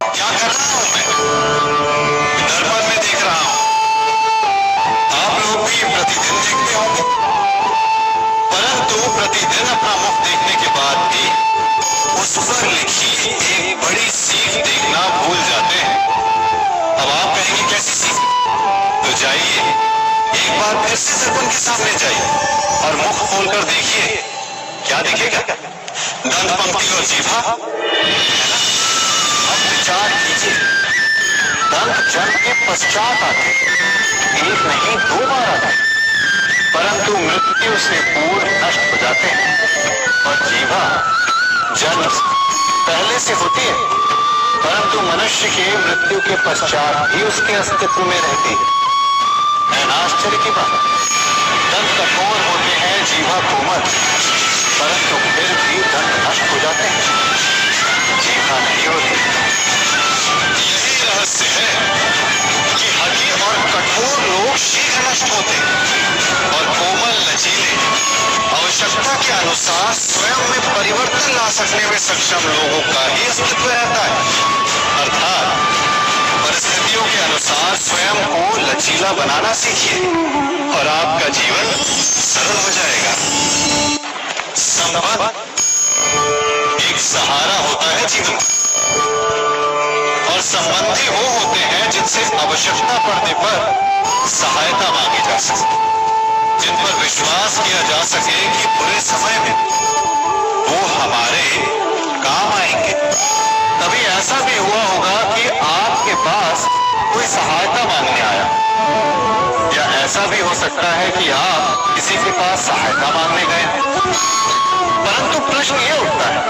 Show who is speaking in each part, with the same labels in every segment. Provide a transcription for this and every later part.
Speaker 1: क्या कर रहा हूं मैं? दर्पण में देख रहा हूं। आप लोग भी प्रतिदिन देखते होंगे, परंतु प्रतिदिन अपना मुख देखने के बाद भी उस पर लिखी एक बड़ी सीख देखना भूल जाते हैं। अब आप कहेंगे कैसी सीख? तो जाइए एक बार फिर से दर्पण के सामने जाइए और मुख खोलकर देखिए, क्या दिखेगा? दंत पंक्ति और जीभा, है ना? अब विचार कीजिए, दंत जन्म के पश्चात आते, एक नहीं 2 बार आते, परंतु मृत्यु से पूर्व नष्ट हो जाते हैं। और जीभा जन्म पहले से होती है, परंतु मनुष्य के मृत्यु के पश्चात भी उसके अस्तित्व में रहती है। आश्चर्य की बात, दंत कठोर होते हैं, जीभा कोमल, परंतु फिर भी दंत नष्ट हो जाते हैं, जीभा नहीं होती। यही रहस्य है कि हठी और कठोर लोग शीघ्र नष्ट होते और कोमल लचीले आवश्यकता के अनुसार स्वयं में परिवर्तन ला सकने में सक्षम लोगों का ही अस्तित्व रहता है। अर्थात परिस्थितियों के अनुसार स्वयं को लचीला बनाना सीखिए और आपका जीवन सरल हो जाएगा। संबंध एक सहारा होता है जीवन, और संबंधी वो होते हैं जिनसे आवश्यकता पड़ने पर सहायता मांगी जा सके, जिन पर विश्वास किया जा सके कि बुरे समय में वो हमारे काम आएंगे। कभी ऐसा भी हुआ होगा कि आपके पास कोई सहायता मांगने आया, या ऐसा भी हो सकता है कि आप किसी के पास सहायता मांगने गए, परंतु प्रश्न ये उठता है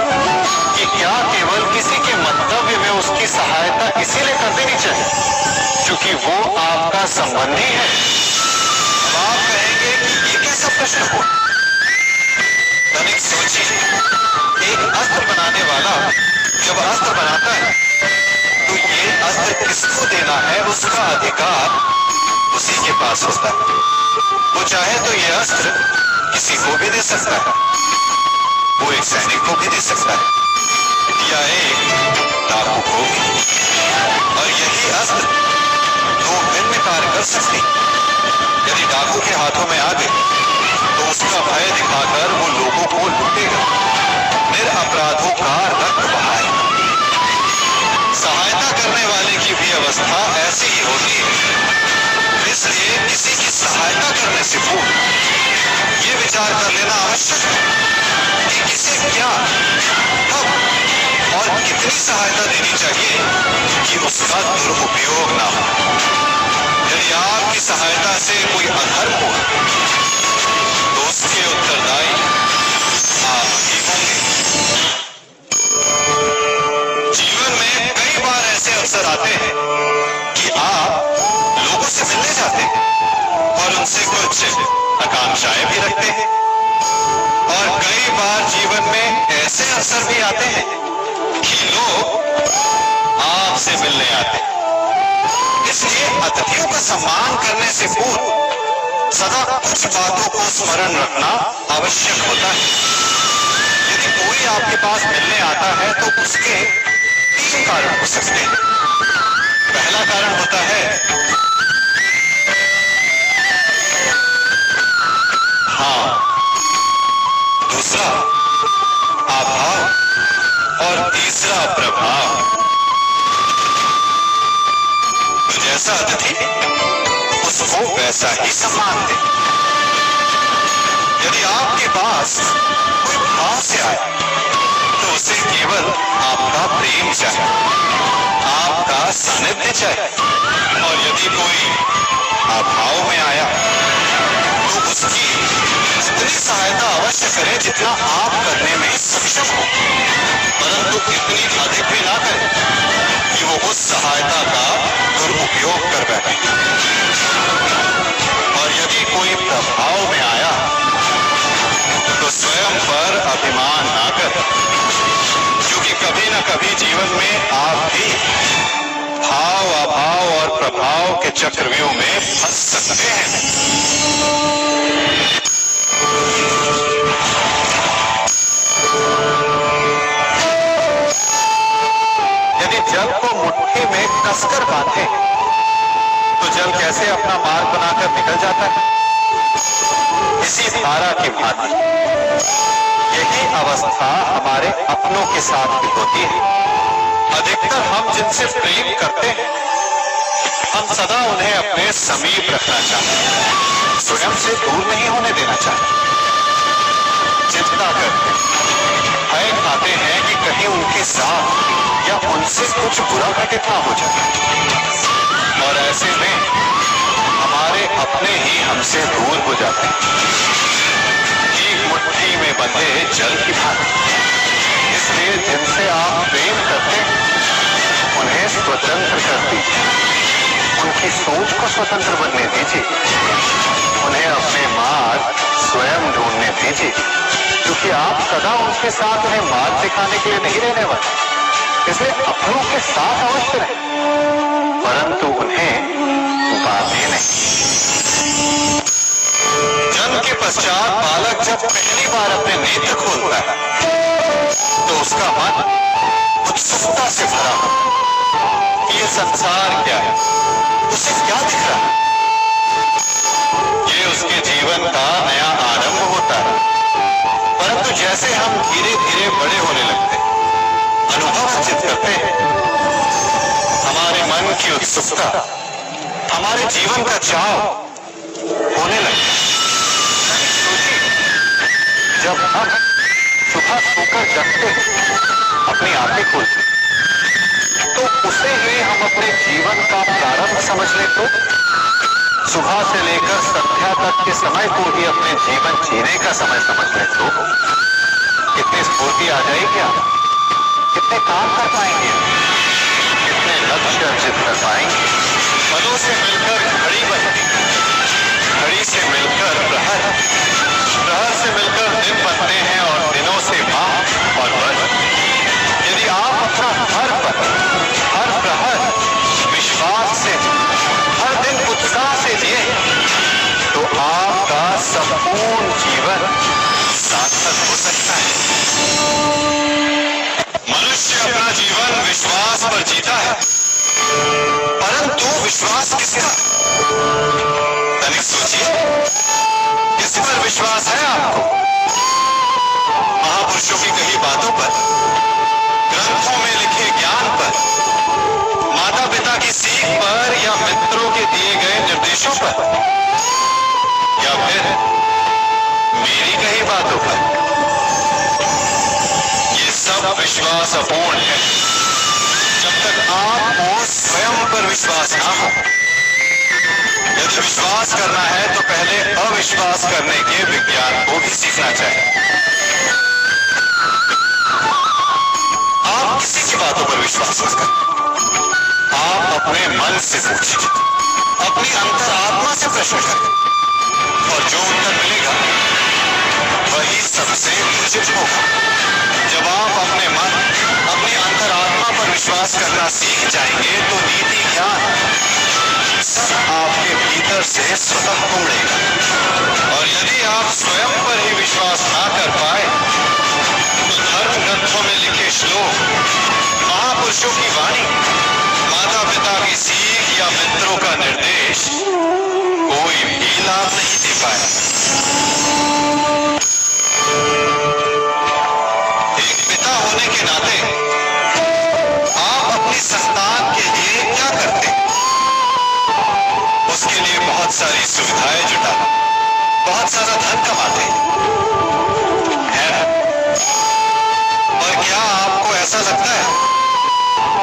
Speaker 1: कि क्या केवल किसी के मंतव्य में उसकी सहायता इसीलिए कर देनी चाहिए क्योंकि वो आपका संबंधी है? अब आप कहेंगे कि ये कैसा प्रश्न हुआ? तनिक सोचिए, एक अस्त्र बनाने वाला जब अस्त्र बनाता है तो ये अस्त्र किसको देना है उसका अधिकार उसी के पास होता है। वो चाहे तो ये अस्त्र किसी को भी दे सकता है, वो एक सैनिक को भी दे सकता है या एक डाकू को भी, और यही अस्त्र 2 भिन्न कार्य कर सकते। यदि डाकू के हाथों में आ गए तो उसका भय दिखाकर वो लोगों को लूटेगा, निरपराधों का रक्त बहाएगा। सहायता करने वाले की भी अवस्था ऐसी ही होती है, इसलिए किसी की सहायता करने से पूर्व ये विचार कर लेना आवश्यक है कि किसे क्या, कब और कितनी सहायता देनी चाहिए कि उसका दुरुपयोग ना हो। यदि आपकी सहायता से कोई अधर्म हो तो उसके उत्तरदायी आप ही होंगे। जीवन में कई बार ऐसे अवसर आते हैं कि आप लोगों से मिलने जाते हैं और उनसे कुछ आकांक्षाएं भी रखते हैं, और कई बार जीवन में ऐसे अवसर भी आते हैं कि लोग आपसे मिलने आते हैं। इसलिए अतिथियों का सम्मान करने से पूर्व सदा कुछ बातों को स्मरण रखना आवश्यक होता है। यदि कोई आपके पास मिलने आता है तो उसके 3 कारण हो सकते हैं। पहला कारण होता है हाँ, दूसरा अभाव, और तीसरा प्रभाव। तो जैसा अतिथि उसको वैसा ही सम्मान दे। यदि आपके पास कोई भाव से आए तो उसे केवल आपका प्रेम चाहिए, आपका सानिध्य चाहिए, और यदि कोई अभाव में आया तो उसकी उतनी सहायता अवश्य करें जितना आप करने में सक्षम हो, परंतु इतनी अधिक भी ना करें कि वो उस सहायता का दुरुपयोग कर बैठे। और यदि कोई प्रभाव में आया तो स्वयं पर अभिमान ना कर, क्योंकि कभी न कभी जीवन में आप भी भाव, अभाव और प्रभाव के चक्रव्यूह में फंस सकते हैं। यदि जल को कसकर बांधे तो जल कैसे अपना मार्ग बनाकर निकल जाता है, इसी धारा की भांति यही अवस्था हमारे अपनों के साथ भी होती है। अधिकतर हम जिनसे प्रेम करते हैं, हम सदा उन्हें अपने समीप रखना चाहते हैं, स्वयं से दूर नहीं होने देना चाहते। चिंता करते हैं, भय खाते हैं कि कहीं उनके साथ या उनसे कुछ बुरा घटित ना हो जाए, और ऐसे में हमारे अपने ही हमसे दूर हो जाते हैं, एक मुट्ठी में बंधे जल की भांति। इसलिए जिनसे आप प्रेम करते हैं उन्हें स्वतंत्र कर दीजिए, उनकी सोच को स्वतंत्र बनने दीजिए, उन्हें अपने मार्ग स्वयं ढूंढने दीजिए, क्योंकि आप सदा उनके साथ उन्हें मार्ग दिखाने के लिए नहीं रहने वाले। इसलिए अपनों के साथ अवश्य रहें, परंतु उन्हें बांधे नहीं। जन्म के पश्चात बालक जब पहली बार अपने नेत्र खोलता है तो उसका मन उत्सुकता से भरा हो। ये संसार क्या है, उसे क्या दिख रहा है, ये उसके जीवन का नया आरंभ होता है। परंतु जैसे हम धीरे धीरे बड़े होने लगते हैं, अनुभव अर्जित करते हैं, हमारे मन की उत्सुकता, हमारे जीवन का चाव होने लगता है। जब हम सुबह सोकर जगते हैं, अपनी आंखें खोलते हैं, तो उसे ही हम अपने जीवन का प्रारंभ समझ लें तो सुबह से लेकर संध्या तक के समय को ही अपने जीवन जीने का समय समझ लें तो कितनी स्फूर्ति आ जाएगी, कितने काम कर पाएंगे, कितने लक्ष्य अर्जित कर पाएंगे। पदों से मिलकर घड़ी बनती, घड़ी से मिलकर प्रहर, प्रहर से मिलकर दिन बनते हैं और दिनों से माह और वर्ष। यदि आप अपना हर पल, हर प्रहर विश्वास से, हर दिन उत्साह से जिए तो आपका संपूर्ण जीवन सार्थक हो सकता है। मनुष्य अपना जीवन विश्वास पर जीता है, परंतु विश्वास किसका? तनिक सोचिए, किस पर विश्वास है आपको? महापुरुषों की कही बातों पर, ग्रंथों में लिखे ज्ञान पर, माता पिता की सीख पर, या मित्रों के दिए गए निर्देशों पर, या फिर मेरी कही बातों पर? ये सब विश्वास अपूर्ण है जब तक आपको स्वयं पर विश्वास ना हो। यदि विश्वास करना है तो पहले अविश्वास करने के विज्ञान को भी सीखना चाहिए। आप किसी की बातों पर विश्वास मत करें, आप अपने मन से पूछिए, अपनी अंतरात्मा से प्रश्न करें, और जो उत्तर मिलेगा वही सबसे उचित होगा। जब आप अपने मन, अपनी अंतरात्मा पर विश्वास करना सीख जाएंगे तो नीति ज्ञान सब आपके भीतर से स्वतः उमड़ेगा। और यदि आप स्वयं पर ही विश्वास ना कर पाए तो धर्म ग्रंथों में लिखे श्लोक, महापुरुषों की वाणी, माता पिता की सीख या मित्रों का निर्देश कोई भी लाभ नहीं दे पाएगा। एक पिता होने के नाते आप अपनी संतान के लिए क्या करते हैं? उसके लिए बहुत सारी सुविधाएं जुटाते, बहुत सारा धन कमाते हैं ना? और क्या आपको ऐसा लगता है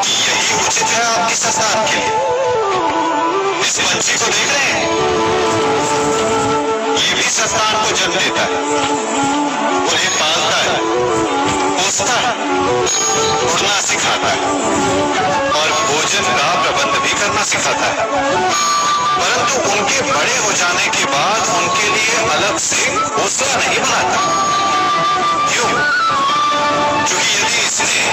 Speaker 1: कि यही उचित है आपकी संतान के लिए? इस बच्चे को देख रहे हैं, ये भी संतान को जन्म देता है, उन्हें पालता है, पोसता है, उड़ना सिखाता है और भोजन का प्रबंध भी करना सिखाता है। परंतु उनके बड़े हो जाने के बाद उनके लिए अलग से घोंसला नहीं बनाता। क्यों? क्योंकि यदि इसने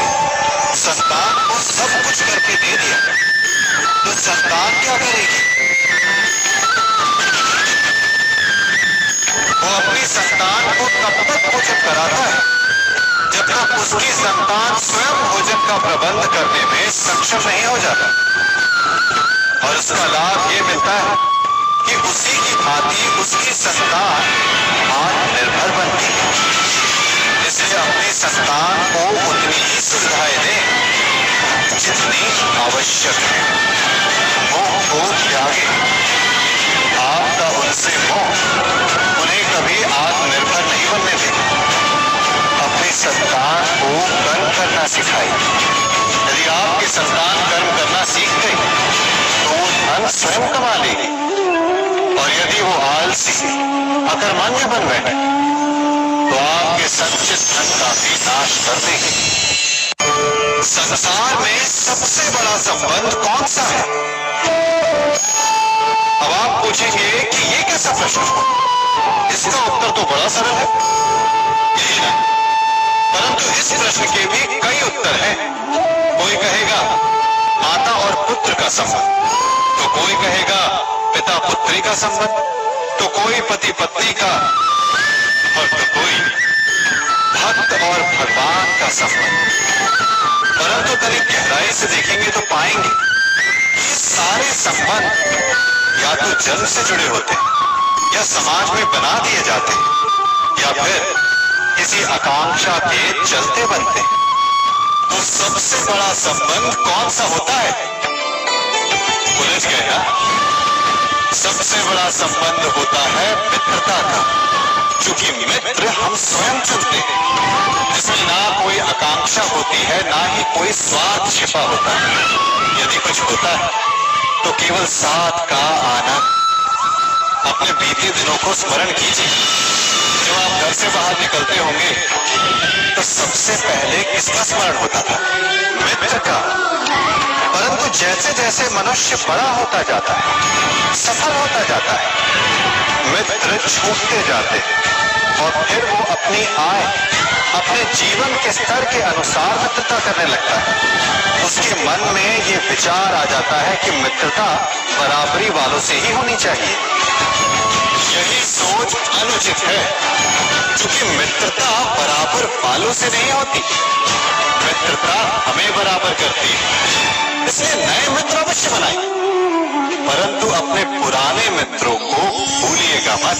Speaker 1: संतान को सब कुछ करके दे दिया तो संतान क्या करेगी? वो अपनी संतान को तब तक भोजन कराता है जब तक उसकी संतान स्वयं भोजन का प्रबंध करने में सक्षम नहीं हो जाता। और उसका लाभ ये मिलता है कि उसी की भांति उसकी संतान आत्मनिर्भर बनती है। इसलिए अपनी संतान को उतनी ही सुविधाएं दें जितनी आवश्यक है। मोह को त्यागे। आपका उनसे मोह उन्हें कभी आत्मनिर्भर नहीं बनने दें। अपनी संतान को कर्म करना सिखाइए। यदि आपकी संतान कर्म करना सीख गई तो वो धन स्वयं कमा लेगी, और यदि वो आलसी अकर्मण्य बन बैठे तो आपके संचित धन का भी नाश कर देगी। संसार में सबसे बड़ा संबंध कौन सा है? अब आप पूछेंगे कि ये कैसा प्रश्न है? इसका उत्तर तो बड़ा सरल है, यही ना। परंतु इस प्रश्न के भी कई उत्तर हैं। कोई कहेगा माता और पुत्र का संबंध, तो कोई कहेगा पिता पुत्री का संबंध, तो कोई पति पत्नी का, और तो कोई भक्त और भगवान का संबंध। परंतु तनिक गहराई से देखेंगे तो पाएंगे ये सारे संबंध या तो जन्म से जुड़े होते हैं, या समाज में बना दिए जाते हैं, या फिर किसी आकांक्षा के चलते बनते हैं। तो सबसे बड़ा संबंध कौन सा होता है? उलझ गए ना? सबसे बड़ा संबंध होता है मित्रता का, क्योंकि मित्र हम स्वयं चुनते हैं, जिसमें ना कोई आकांक्षा होती है, ना ही कोई स्वार्थ छिपा होता है। यदि कुछ होता है तो केवल साथ का आना। अपने बीते दिनों को स्मरण कीजिए। जब आप घर से बाहर निकलते होंगे तो सबसे पहले किसका स्मरण होता था? मित्र का। परंतु जैसे जैसे मनुष्य बड़ा होता जाता है, सफल होता जाता है, मित्र छूटते जाते हैं, और फिर वो अपनी आय, अपने जीवन के स्तर के अनुसार मित्रता करने लगता है। उसके मन में ये विचार आ जाता है कि मित्रता बराबरी वालों से ही होनी चाहिए। यही सोच अनुचित है, क्योंकि मित्रता बराबर वालों से नहीं होती। मित्रता हमें बराबर करती है। इसलिए नए मित्र अवश्य बनाइए, परंतु अपने पुराने मित्रों को भूलिएगा मत।